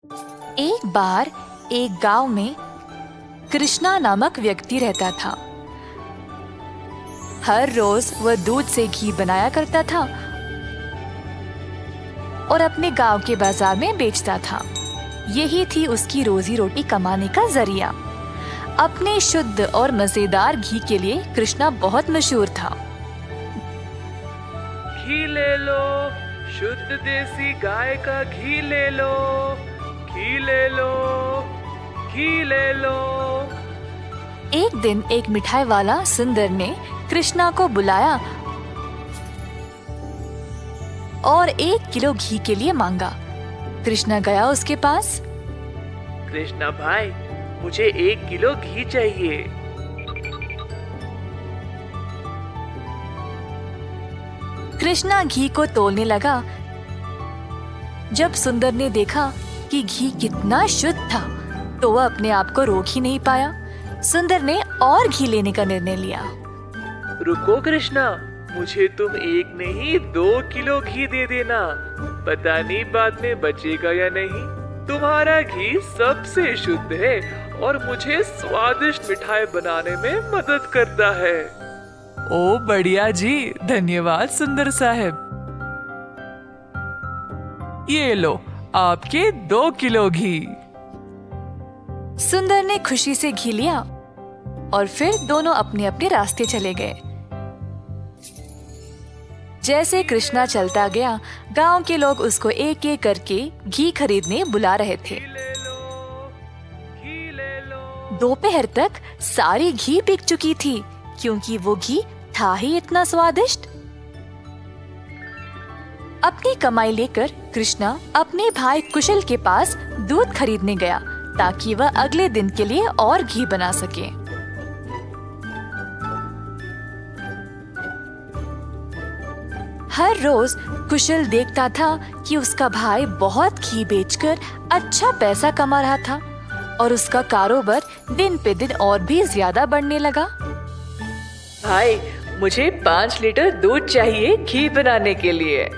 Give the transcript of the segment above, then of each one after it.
एक बार एक गांव में कृष्णा नामक व्यक्ति रहता था। हर रोज वह दूध से घी बनाया करता था और अपने गांव के बाजार में बेचता था। यही थी उसकी रोजी रोटी कमाने का जरिया। अपने शुद्ध और मजेदार घी के लिए कृष्णा बहुत मशहूर था। घी ले लो, शुद्ध देसी गाय का घी ले लो, घी ले लो, घी ले लो। एक दिन एक मिठाई वाला सुंदर ने कृष्णा को बुलाया और 1 किलो घी के लिए मांगा। कृष्णा गया उसके पास। कृष्णा भाई, मुझे 1 किलो घी चाहिए। कृष्णा घी को तोलने लगा। जब सुंदर ने देखा कि घी कितना शुद्ध था, तो वह अपने आप को रोक ही नहीं पाया। सुंदर ने और घी लेने का निर्णय लिया। रुको कृष्णा, मुझे तुम 1 नहीं 2 किलो घी दे देना। पता नहीं बाद में बचेगा या नहीं। तुम्हारा घी सबसे शुद्ध है और मुझे स्वादिष्ट मिठाई बनाने में मदद करता है। ओ बढ़िया जी, धन्यवाद सुंदर साहब। ये लो आपके 2 किलो घी। सुंदर ने खुशी से घी लिया और फिर दोनों अपने अपने रास्ते चले गए। जैसे कृष्णा चलता गया, गांव के लोग उसको एक एक करके घी खरीदने बुला रहे थे। दोपहर तक सारी घी बिक चुकी थी, क्योंकि वो घी था ही इतना स्वादिष्ट। अपनी कमाई लेकर कृष्णा अपने भाई कुशल के पास दूध खरीदने गया, ताकि वह अगले दिन के लिए और घी बना सके। हर रोज कुशल देखता था कि उसका भाई बहुत घी बेचकर अच्छा पैसा कमा रहा था और उसका कारोबार दिन पे दिन और भी ज्यादा बढ़ने लगा। भाई, मुझे 5 लीटर दूध चाहिए घी बनाने के लिए।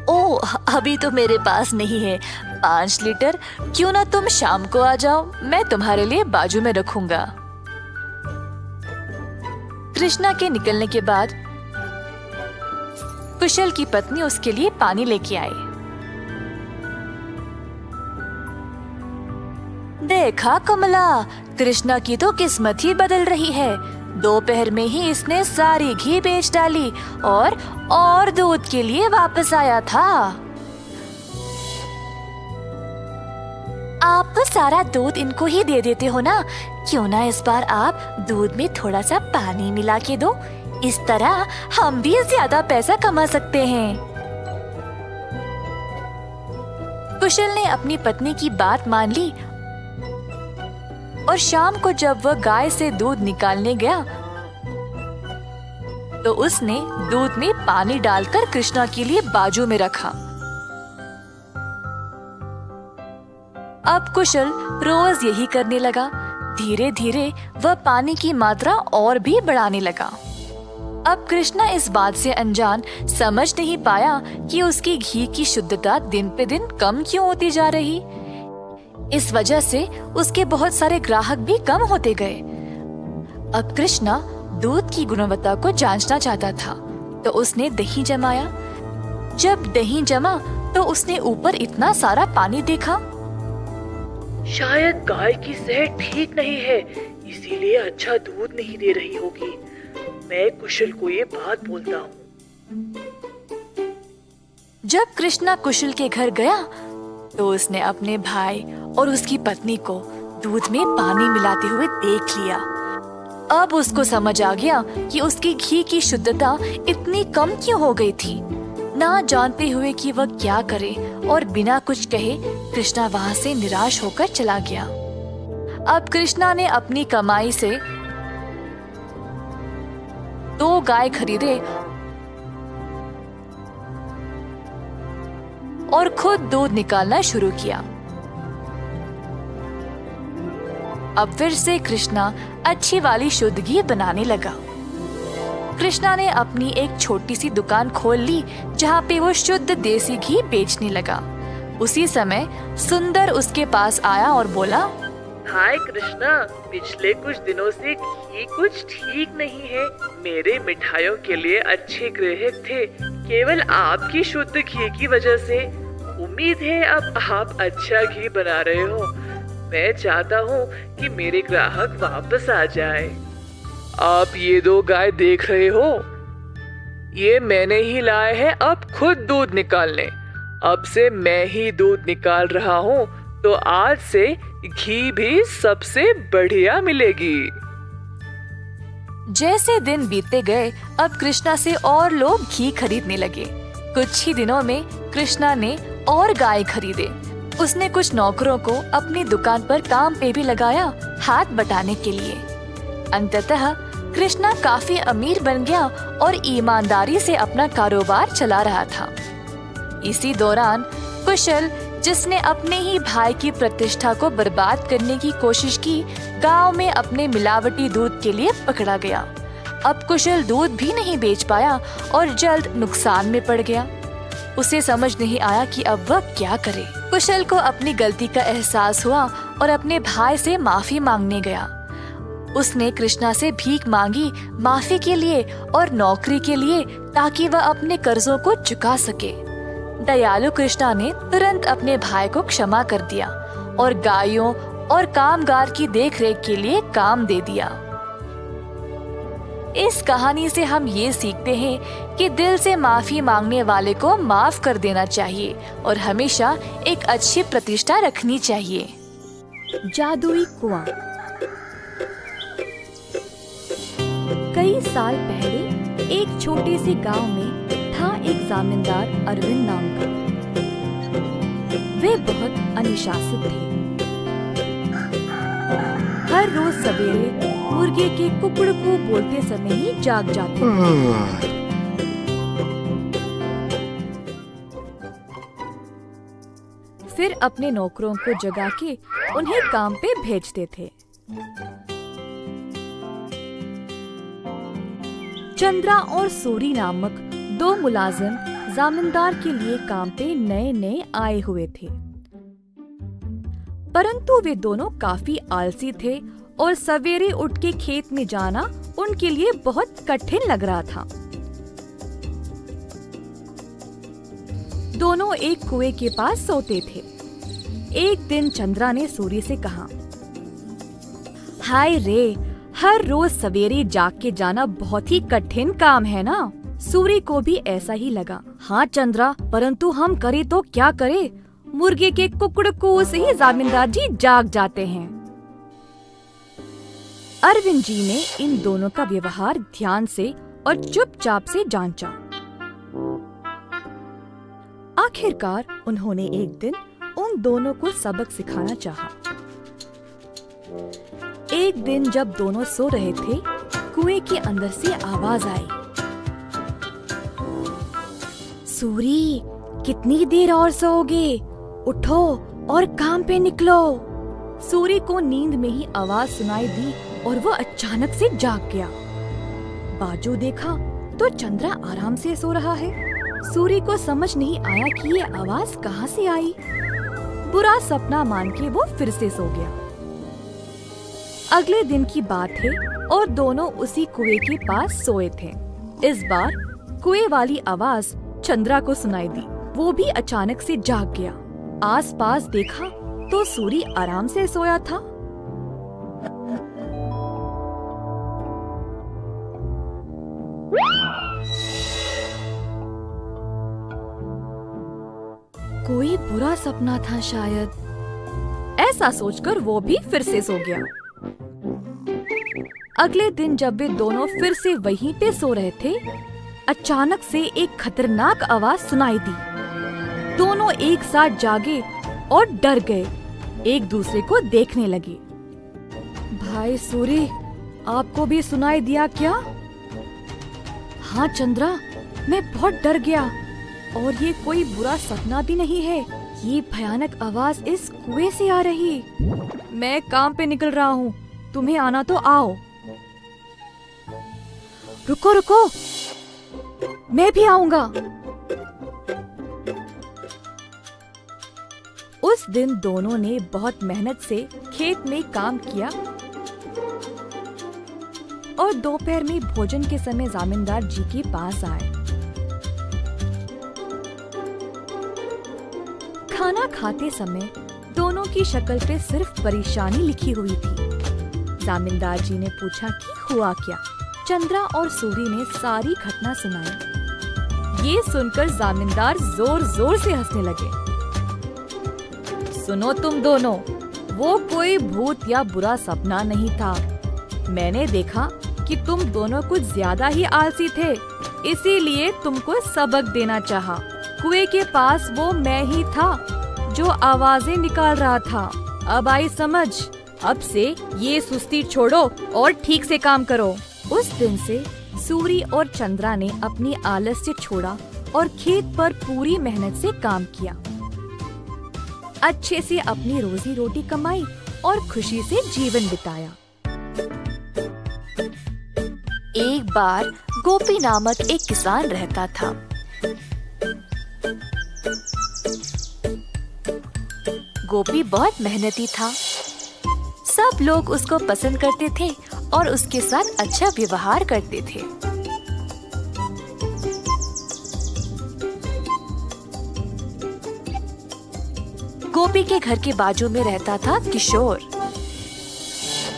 ओह, अभी तो मेरे पास नहीं है 5 लीटर। क्यों ना तुम शाम को आ जाओ, मैं तुम्हारे लिए बाजू में रखूंगा। कृष्णा के निकलने के बाद कुशल की पत्नी उसके लिए पानी लेके आई। देखा कमला, कृष्णा की तो किस्मत ही बदल रही है। दोपहर में ही इसने सारी घी बेच डाली और दूध के लिए वापस आया था। आप तो सारा दूध इनको ही दे देते हो ना, क्यों ना इस बार आप दूध में थोड़ा सा पानी मिला के दो। इस तरह हम भी ज्यादा पैसा कमा सकते हैं। कुशल ने अपनी पत्नी की बात मान ली और शाम को जब वह गाय से दूध निकालने गया, तो उसने दूध में पानी डालकर कृष्णा के लिए बाजू में रखा। अब कुशल रोज यही करने लगा। धीरे धीरे वह पानी की मात्रा और भी बढ़ाने लगा। अब कृष्णा इस बात से अनजान समझ नहीं पाया कि उसकी घी की शुद्धता दिन पे दिन कम क्यों होती जा रही। इस वजह से उसके बहुत सारे ग्राहक भी कम होते गए। अब कृष्णा दूध की गुणवत्ता को जांचना चाहता था, तो उसने दही जमाया। जब दही जमा, तो उसने ऊपर इतना सारा पानी देखा। शायद गाय की सेहत ठीक नहीं है, इसीलिए अच्छा दूध नहीं दे रही होगी। मैं कुशल को ये बात बोलता हूँ। जब कृष्णा कुशल के घर गया, तो उसने अपने भाई और उसकी पत्नी को दूध में पानी मिलाते हुए देख लिया। अब उसको समझ आ गया कि उसकी घी की शुद्धता इतनी कम क्यों हो गई थी। ना जानते हुए कि वह क्या करे और बिना कुछ कहे कृष्णा वहां से निराश होकर चला गया। अब कृष्णा ने अपनी कमाई से 2 गाय खरीदे और खुद दूध निकालना शुरू किया। अब फिर से कृष्णा अच्छी वाली शुद्ध घी बनाने लगा। कृष्णा ने अपनी एक छोटी सी दुकान खोल ली, जहाँ पे वो शुद्ध देसी घी बेचने लगा। उसी समय सुंदर उसके पास आया और बोला, हाय कृष्णा, पिछले कुछ दिनों से घी कुछ ठीक नहीं है। मेरे मिठाइयों के लिए अच्छे ग्राहक थे, केवल आपकी शुद्ध घी की वजह से। उम्मीद है अब आप अच्छा घी बना रहे हो। मैं चाहता हूँ कि मेरे ग्राहक वापस आ जाए। आप ये 2 गाय देख रहे हो, ये मैंने ही लाए हैं अब खुद दूध निकालने। अब से मैं ही दूध निकाल रहा हूँ, तो आज से घी भी सबसे बढ़िया मिलेगी। जैसे दिन बीतते गए, अब कृष्णा से और लोग घी खरीदने लगे। कुछ ही दिनों में कृष्णा ने और गाय खरीदे। उसने कुछ नौकरों को अपनी दुकान पर काम पे भी लगाया, हाथ बटाने के लिए। अंततः कृष्णा काफी अमीर बन गया और ईमानदारी से अपना कारोबार चला रहा था। इसी दौरान कुशल, जिसने अपने ही भाई की प्रतिष्ठा को बर्बाद करने की कोशिश की, गांव में अपने मिलावटी दूध के लिए पकड़ा गया। अब कुशल दूध भी नहीं बेच पाया और जल्द नुकसान में पड़ गया। उसे समझ नहीं आया कि अब वह क्या करे। कुशल को अपनी गलती का एहसास हुआ और अपने भाई से माफी मांगने गया। उसने कृष्णा से भीख मांगी, माफी के लिए और नौकरी के लिए, ताकि वह अपने कर्जों को चुका सके। दयालु कृष्णा ने तुरंत अपने भाई को क्षमा कर दिया और गायों और कामगार की देखरेख के लिए काम दे दिया। इस कहानी से हम ये सीखते हैं कि दिल से माफी मांगने वाले को माफ कर देना चाहिए और हमेशा एक अच्छी प्रतिष्ठा रखनी चाहिए। जादुई कुआं। कई साल पहले एक छोटे से गांव में था एक जमींदार अरविंद नाम का। वे बहुत अनुशासित थे। हर रोज सवेरे मुर्गे के कुकड़कू बोलते समय ही जाग जाते थे। फिर अपने नौकरों को जगा के उन्हें काम पे भेजते थे। चंद्रा और सूरी नामक 2 मुलाजिम जमींदार के लिए काम पे नए नए आए हुए थे, परंतु वे दोनों काफी आलसी थे और सवेरे उठ के खेत में जाना उनके लिए बहुत कठिन लग रहा था। दोनों एक कुएं के पास सोते थे। एक दिन चंद्रा ने सूरी से कहा, हाय रे, हर रोज सवेरे जाग के जाना बहुत ही कठिन काम है ना। सूरी को भी ऐसा ही लगा। हाँ चंद्रा, परंतु हम करे तो क्या करे, मुर्गे के कुकड़कू से ही जमींदार जी जाग जाते हैं। अरविंद जी ने इन दोनों का व्यवहार ध्यान से और चुपचाप से जांचा। आखिरकार उन्होंने एक दिन उन दोनों को सबक सिखाना चाहा। एक दिन जब दोनों सो रहे थे, कुएं के अंदर से आवाज आई, सूरी, कितनी देर और सोओगे? उठो और काम पे निकलो। सूरी को नींद में ही आवाज सुनाई दी और वह अचानक से जाग गया। बाजू देखा तो चंद्रा आराम से सो रहा है। सूरी को समझ नहीं आया कि ये आवाज कहाँ से आई। बुरा सपना मान के वो फिर से सो गया। अगले दिन की बात है और दोनों उसी कुएं के पास सोए थे। इस बार कुएं वाली आवाज चंद्रा को सुनाई दी। वो भी अचानक से जाग गया। आसपास देखा तो सूरी आराम से सोया था। कोई बुरा सपना था शायद, ऐसा सोचकर वो भी फिर से सो गया। अगले दिन जब वे दोनों फिर से वहीं पे सो रहे थे, अचानक से एक खतरनाक आवाज सुनाई दी। दोनों एक साथ जागे और डर गए, एक दूसरे को देखने लगे। भाई सूरी, आपको भी सुनाई दिया क्या? हाँ चंद्रा, मैं बहुत डर गया और ये कोई बुरा सपना भी नहीं है। ये भयानक आवाज इस कुएं से आ रही। मैं काम पे निकल रहा हूँ, तुम्हें आना तो आओ। रुको रुको, मैं भी आऊंगा। उस दिन दोनों ने बहुत मेहनत से खेत में काम किया और दोपहर में भोजन के समय जमींदार जी के पास आए। खाना खाते समय दोनों की शक्ल पे सिर्फ परेशानी लिखी हुई थी। जमींदार जी ने पूछा कि हुआ क्या। चंद्रा और सूरी ने सारी घटना सुनाई। ये सुनकर जमींदार जोर जोर से हंसने लगे। सुनो तुम दोनों, वो कोई भूत या बुरा सपना नहीं था। मैंने देखा कि तुम दोनों कुछ ज्यादा ही आलसी थे, इसीलिए तुमको सबक देना चाहा। कुएं के पास वो मैं ही था जो आवाजें निकाल रहा था। अब आई समझ। अब से ये सुस्ती छोड़ो और ठीक से काम करो। उस दिन से सूरी और चंद्रा ने अपनी आलस्य छोड़ा और खेत पर पूरी मेहनत से काम किया। अच्छे से अपनी रोजी रोटी कमाई और खुशी से जीवन बिताया। एक बार गोपी नामक एक किसान रहता था। गोपी बहुत मेहनती था। सब लोग उसको पसंद करते थे और उसके साथ अच्छा व्यवहार करते थे। गोपी के घर के बाजू में रहता था किशोर।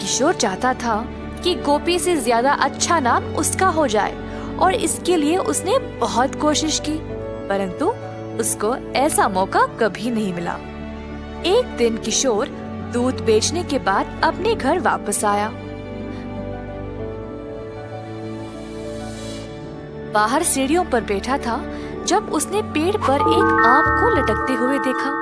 किशोर चाहता था कि गोपी से ज्यादा अच्छा नाम उसका हो जाए और इसके लिए उसने बहुत कोशिश की, परंतु उसको ऐसा मौका कभी नहीं मिला। एक दिन किशोर दूध बेचने के बाद अपने घर वापस आया। बाहर सीढ़ियों पर बैठा था जब उसने पेड़ पर एक आम को लटकते हुए देखा।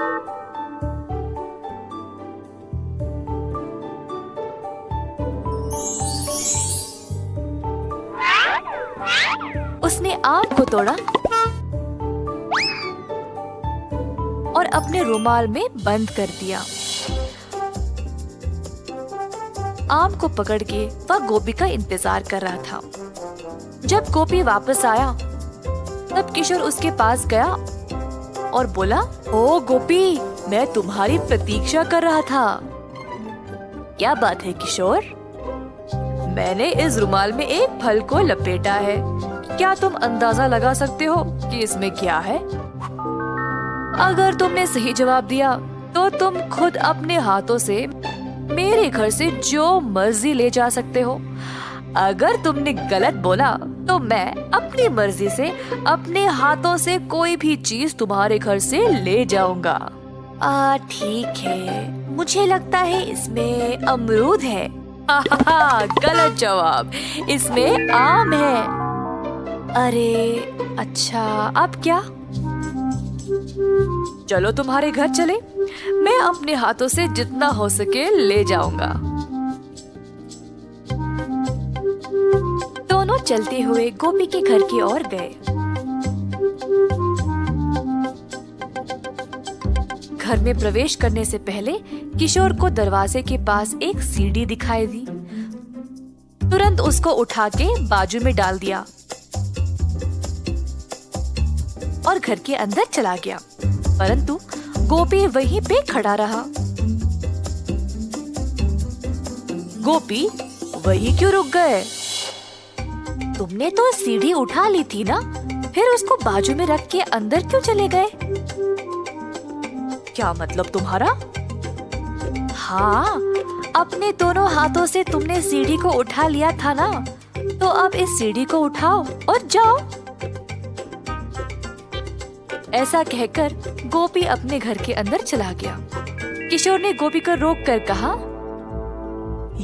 उसने आम को तोड़ा और अपने रुमाल में बंद कर दिया। आम को पकड़ के वह गोपी का इंतजार कर रहा था। जब गोपी वापस आया तब किशोर उसके पास गया और बोला, ओ गोपी, मैं तुम्हारी प्रतीक्षा कर रहा था। क्या बात है किशोर? मैंने इस रुमाल में एक फल को लपेटा है। क्या तुम अंदाजा लगा सकते हो कि इसमें क्या है? अगर तुमने सही जवाब दिया तो तुम खुद अपने हाथों से मेरे घर से जो मर्जी ले जा सकते हो। अगर तुमने गलत बोला तो मैं अपनी मर्जी से अपने हाथों से कोई भी चीज तुम्हारे घर से ले जाऊंगा। ठीक है, मुझे लगता है इसमें अमरूद है। गलत जवाब, इसमें आम है। अरे अच्छा, अब क्या? चलो तुम्हारे घर चले, मैं अपने हाथों से जितना हो सके ले जाऊंगा। दोनों चलते हुए गोपी के घर की ओर गए। घर में प्रवेश करने से पहले किशोर को दरवाजे के पास एक सीढ़ी दिखाई दी। तुरंत उसको उठा के बाजू में डाल दिया और घर के अंदर चला गया, परंतु गोपी वहीं पे खड़ा रहा। गोपी, वहीं क्यों रुक गए? तुमने तो सीढ़ी उठा ली थी ना, फिर उसको बाजू में रख के अंदर क्यों चले गए? क्या मतलब तुम्हारा? हाँ, अपने दोनों हाथों से तुमने सीढ़ी को उठा लिया था ना, तो अब इस सीढ़ी को उठाओ और जाओ। ऐसा कहकर गोपी अपने घर के अंदर चला गया। किशोर ने गोपी को रोक कर कहा,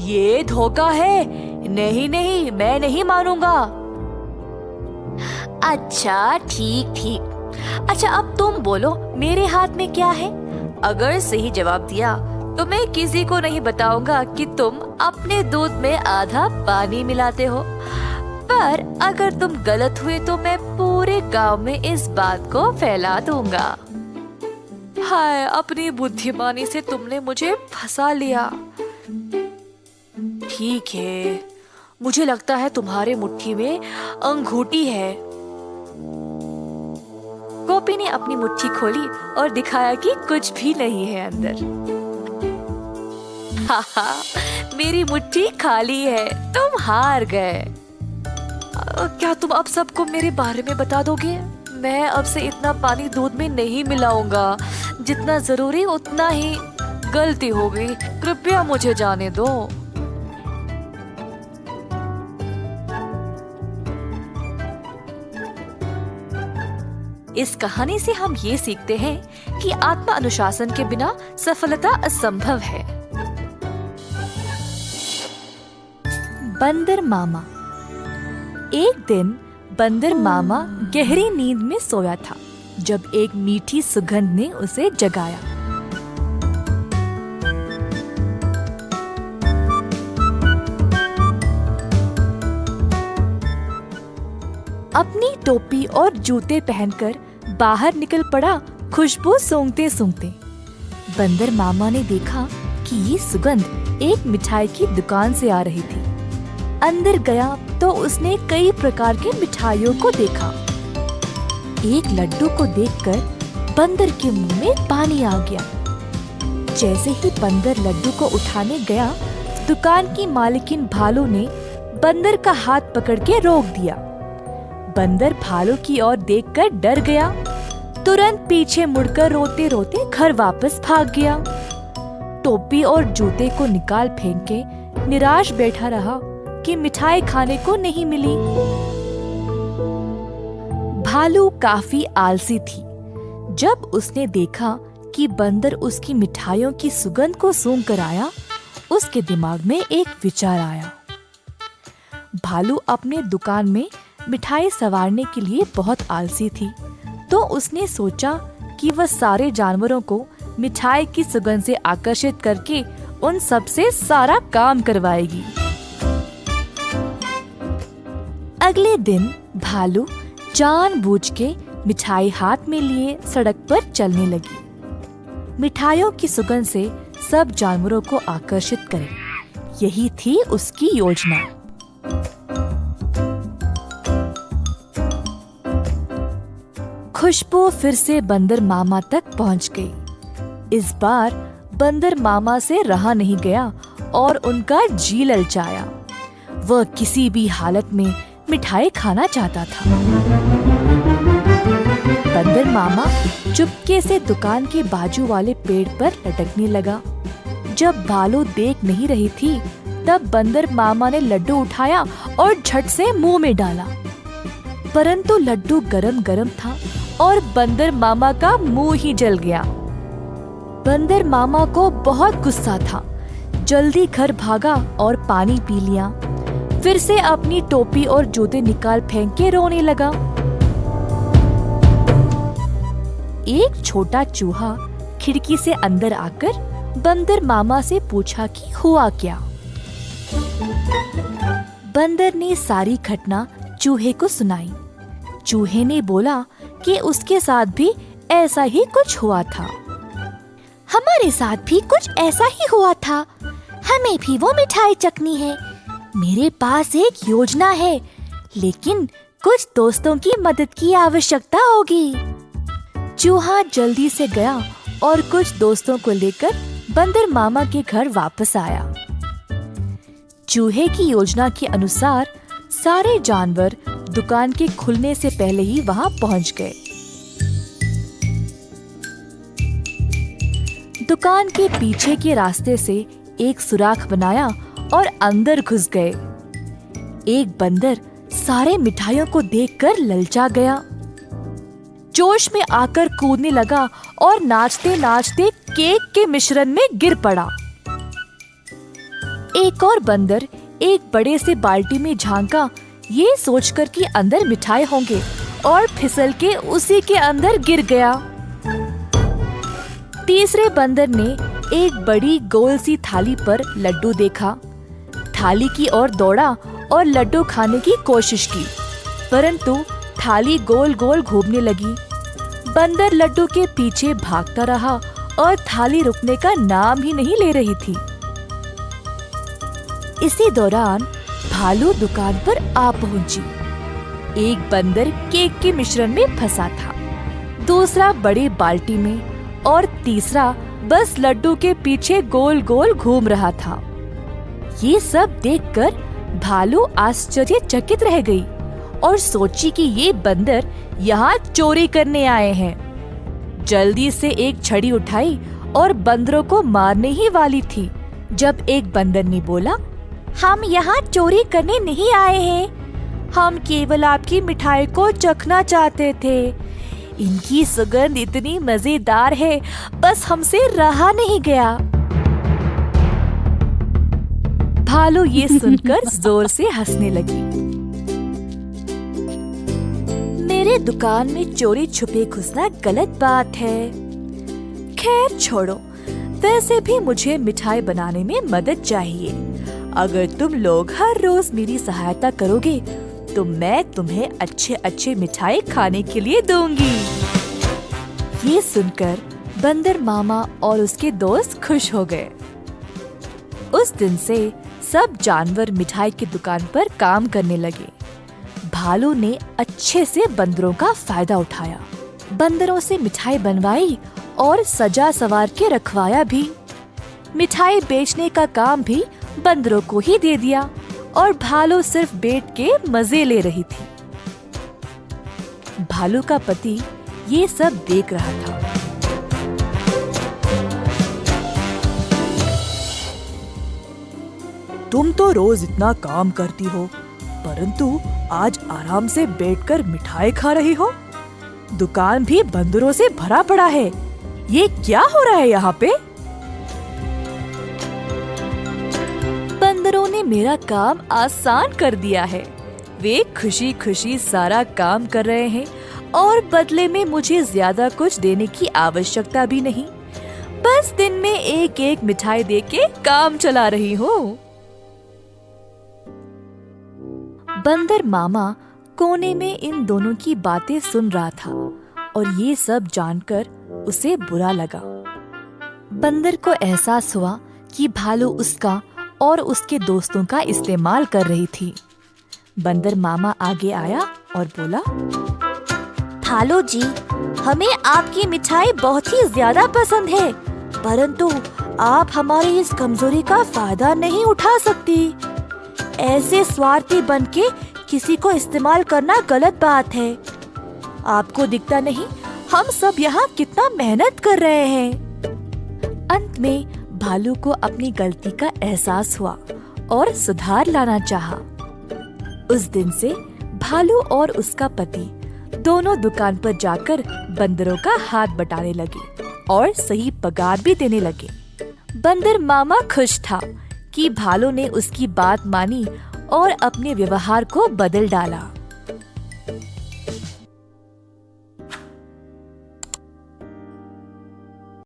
ये धोखा है। नहीं नहीं, मैं नहीं मानूंगा। अच्छा ठीक ठीक। अच्छा अब तुम बोलो, मेरे हाथ में क्या है? अगर सही जवाब दिया तो मैं किसी को नहीं बताऊंगा कि तुम अपने दूध में आधा पानी मिलाते हो, पर अगर तुम गलत हुए तो मैं पूरे गांव में इस बात को फैला दूंगा। हाय, अपनी बुद्धिमानी से तुमने मुझे फंसा लिया। ठीक है, मुझे लगता है तुम्हारे मुट्ठी में अंगूठी है। टोपी ने अपनी मुट्ठी खोली और दिखाया कि कुछ भी नहीं है अंदर। हाहा, मेरी मुट्ठी खाली है, तुम हार गए। क्या तुम अब सबको मेरे बारे में बता दोगे? मैं अब से इतना पानी दूध में नहीं मिलाऊंगा, जितना जरूरी उतना ही। गलती हो गई, कृपया मुझे जाने दो। इस कहानी से हम ये सीखते हैं कि आत्म अनुशासन के बिना सफलता असंभव है। बंदर मामा। एक दिन बंदर मामा गहरी नींद में सोया था जब एक मीठी सुगंध ने उसे जगाया। अपनी टोपी और जूते पहनकर बाहर निकल पड़ा खुशबू सूंघते सूंघते। बंदर मामा ने देखा कि ये सुगंध एक मिठाई की दुकान से आ रही थी। अंदर गया तो उसने कई प्रकार की मिठाइयों को देखा। एक लड्डू को देखकर बंदर के मुंह में पानी आ गया। जैसे ही बंदर लड्डू को उठाने गया, दुकान की मालकिन भालू ने बंदर का हाथ पकड़ के रोक दिया। बंदर भालू की ओर देखकर डर गया, तुरंत पीछे मुड़कर रोते रोते घर वापस भाग गया। टोपी और जूते को निकाल फेंक के निराश बैठा रहा कि मिठाई खाने को नहीं मिली। भालू काफी आलसी थी। जब उसने देखा कि बंदर उसकी मिठाइयों की सुगंध को सूंघ कर आया, उसके दिमाग में एक विचार आया। भालू अपने दुकान में मिठाई संवारने के लिए बहुत आलसी थी, तो उसने सोचा कि वह सारे जानवरों को मिठाई की सुगंध से आकर्षित करके उन सब से सारा काम करवाएगी। अगले दिन भालू जानबूझ के मिठाई हाथ में लिए सड़क पर चलने लगी। मिठाइयों की सुगंध से सब जानवरों को आकर्षित करे, यही थी उसकी योजना। खुशबू फिर से बंदर मामा तक पहुंच गई। इस बार बंदर मामा से रहा नहीं गया और उनका जी ललचाया। वह किसी भी हालत में मिठाई खाना चाहता था। बंदर मामा चुपके से दुकान के बाजू वाले पेड़ पर लटकने लगा। जब भालू देख नहीं रही थी, तब बंदर मामा ने लड्डू उठाया और झट से मुंह में डाला। परंतु लड्डू गरम गरम था और बंदर मामा का मुंह ही जल गया। बंदर मामा को बहुत गुस्सा था। जल्दी घर भागा और पानी पी लिया। फिर से अपनी टोपी और जूते निकाल फेंक के रोने लगा। एक छोटा चूहा खिड़की से अंदर आकर बंदर मामा से पूछा कि हुआ क्या। बंदर ने सारी घटना चूहे को सुनाई। चूहे ने बोला कि उसके साथ भी ऐसा ही कुछ हुआ था। हमारे साथ भी कुछ ऐसा ही हुआ था। हमें भी वो मिठाई चखनी है। मेरे पास एक योजना है, लेकिन कुछ दोस्तों की मदद की आवश्यकता होगी। चूहा जल्दी से गया और कुछ दोस्तों को लेकर बंदर मामा के घर वापस आया। चूहे की योजना के अनुसार सारे जानवर दुकान के खुलने से पहले ही वहां पहुंच गए। दुकान के पीछे के रास्ते से एक सुराख बनाया और अंदर घुस गए। एक बंदर सारे मिठाइयों को देखकर ललचा गया। जोश में आकर कूदने लगा और नाचते नाचते केक के मिश्रण में गिर पड़ा। एक और बंदर एक बड़े से बाल्टी में झांका, ये सोचकर कि अंदर मिठाई होंगे, और फिसल के उसी के अंदर गिर गया। तीसरे बंदर ने एक बड़ी गोल सी थाली पर लड्डू देखा। थाली की ओर दौड़ा और लड्डू खाने की कोशिश की, परंतु थाली गोल गोल घूमने लगी। बंदर लड्डू के पीछे भागता रहा और थाली रुकने का नाम ही नहीं ले रही थी। इसी दौरान भालू दुकान पर आ पहुंची। एक बंदर केक के मिश्रण में फंसा था। दूसरा बड़ी बाल्टी में और तीसरा बस लड्डू के पीछे गोल गोल घूम रहा था। ये सब देखकर भालू आश्चर्यचकित रह गई और सोची कि ये बंदर यहाँ चोरी करने आए हैं। जल्दी से एक छड़ी उठाई और बंदरों को मारने ही वाली थी जब एक बंदर ने बोला, हम यहाँ चोरी करने नहीं आए हैं, हम केवल आपकी मिठाई को चखना चाहते थे। इनकी सुगंध इतनी मजेदार है, बस हमसे रहा नहीं गया। भालू ये सुनकर जोर से हंसने लगी। मेरे दुकान में चोरी छुपे घुसना गलत बात है। खैर छोड़ो, वैसे भी मुझे मिठाई बनाने में मदद चाहिए। अगर तुम लोग हर रोज मेरी सहायता करोगे तो मैं तुम्हें अच्छे अच्छे मिठाई खाने के लिए दूंगी। ये सुनकर बंदर मामा और उसके दोस्त खुश हो गए। उस दिन से सब जानवर मिठाई की दुकान पर काम करने लगे। भालू ने अच्छे से बंदरों का फायदा उठाया, बंदरों से मिठाई बनवाई और सजा सवार के रखवाया भी। मिठाई बेचने का काम भी बंदरों को ही दे दिया और भालू सिर्फ बैठ के मजे ले रही थी। भालू का पति ये सब देख रहा था। तुम तो रोज इतना काम करती हो, परंतु आज आराम से बैठकर मिठाई खा रही हो। दुकान भी बंदरों से भरा पड़ा है। ये क्या हो रहा है यहाँ पे? बंदरों ने मेरा काम आसान कर दिया है। वे खुशी खुशी सारा काम कर रहे हैं और बदले में मुझे ज्यादा कुछ देने की आवश्यकता भी नहीं। बस दिन में एक एक मिठाई देके काम चला रही हूँ। बंदर मामा कोने में इन दोनों की बातें सुन रहा था और ये सब जानकर उसे बुरा लगा। बंदर को एहसास हुआ कि भालू उसका और उसके दोस्तों का इस्तेमाल कर रही थी। बंदर मामा आगे आया और बोला, भालू जी, हमें आपकी मिठाई बहुत ही ज्यादा पसंद है, परंतु आप हमारी इस कमजोरी का फायदा नहीं उठा सकती। ऐसे स्वार्थी बनके किसी को इस्तेमाल करना गलत बात है। आपको दिखता नहीं हम सब यहाँ कितना मेहनत कर रहे हैं। अंत में भालू को अपनी गलती का एहसास हुआ और सुधार लाना चाहा। उस दिन से भालू और उसका पति दोनों दुकान पर जाकर बंदरों का हाथ बटाने लगे और सही पगार भी देने लगे। बंदर मामा खुश था कि भालू ने उसकी बात मानी और अपने व्यवहार को बदल डाला।